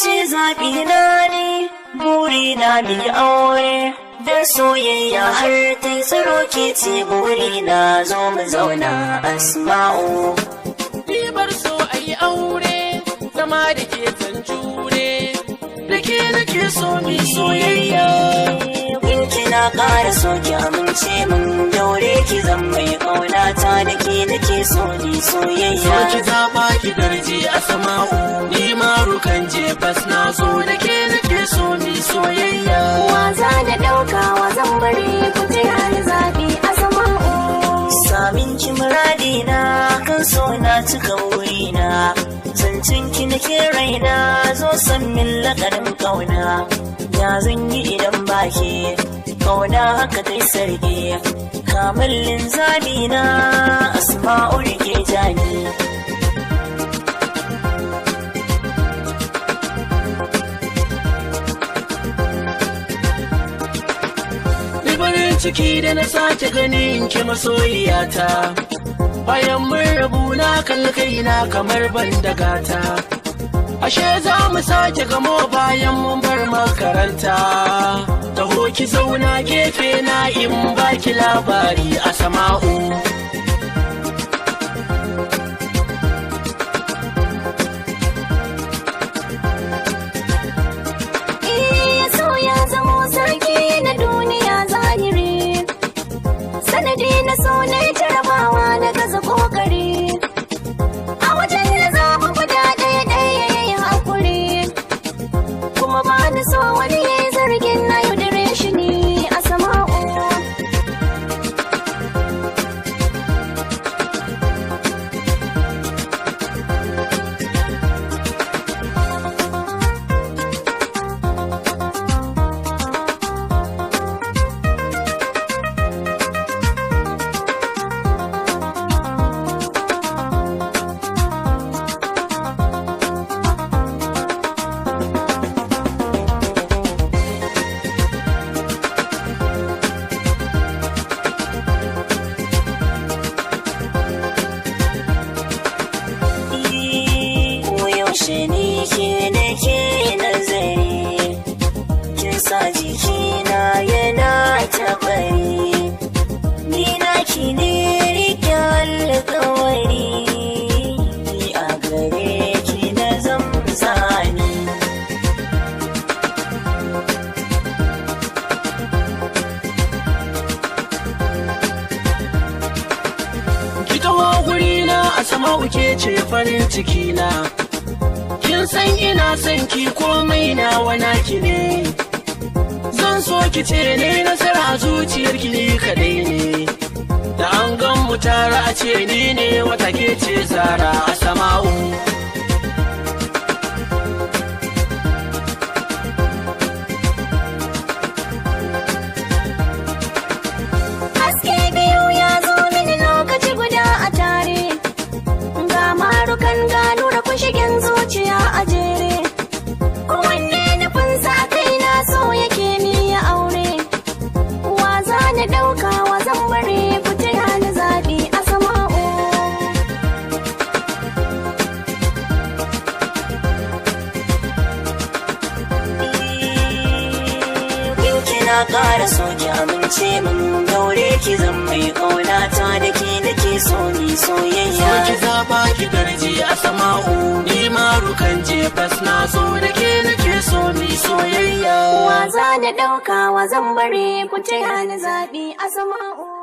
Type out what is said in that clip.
ce zaɓi na ne, buri na mi aure, da soyayya har ta tsaro ke ce buri na zo mu zauna Asma'u. Ribar so a yi aure, zama da ke zan jure, da ke nake so mi soyayya. Kina ƙara so ki amince min daure ki zan mai ƙaunata da ke nake so ni soyayya. So ki zaɓa ki darje Asma'u, ni marukan jefas na zo da ke nake so ni soyayya. Wa za na ɗauka wa zan bari ku taya ni zaɓi Asma'u. Samin ki muradina kan so na cika wurina, zancen ki nake raina zo san min lakarin ƙauna. Ya zan yi idan ba ke kauna haka dai sarge, kamallin zamina Asma'u rike jani. Farin ciki da na sake ganin ki masoyiyata, bayan mun rabu na kalli kaina kamar ban da gata. Ashe za mu sake gamo bayan mun bar makaranta, taho ki zauna gefe na in baki labari Asma'u. So ya zamo sarki na duniya zahiri, sanadi na so na jarabawa na gaza kokari. A wajen da zaɓi guda ɗaya ɗaya ya yi haƙuri, kuma ba ni so wani ya yi zargin na yaudare shi ne Asma'u. Yaushe ni ke nake nazari, kin sa jikina yana tabari, ni naki ne rike alƙawari, ni a gare ki na zamzani. Ki taho gurina Asma'u ke ce farin ciki na, kin san ina son ki komai nawa naki ne. Zan so ki ce ne nasara zuciyar ki ni kadai ne, da an gan mu tare a ce ni ne wata ke ce Zara Asma'u. Haske biyu ya zo mini lokaci guda a tare, ga marukan gano da kushigen zuciya a jere. Kowanne nufinsa kai na so yake ni ya aure, wa za ni ɗauka wa zan bari ku taya ni zaɓi Asma'u. Kina ƙara so ki amince min daure ki zan mai ƙaunata da ke nake so ni soyayya. So ki zaɓa ki darje Asma'u, ni marukan jefas na zo da ke nake so ni soyayya. Wa za ni ɗauka wa zan bari ku taya ni zaɓi Asma'u.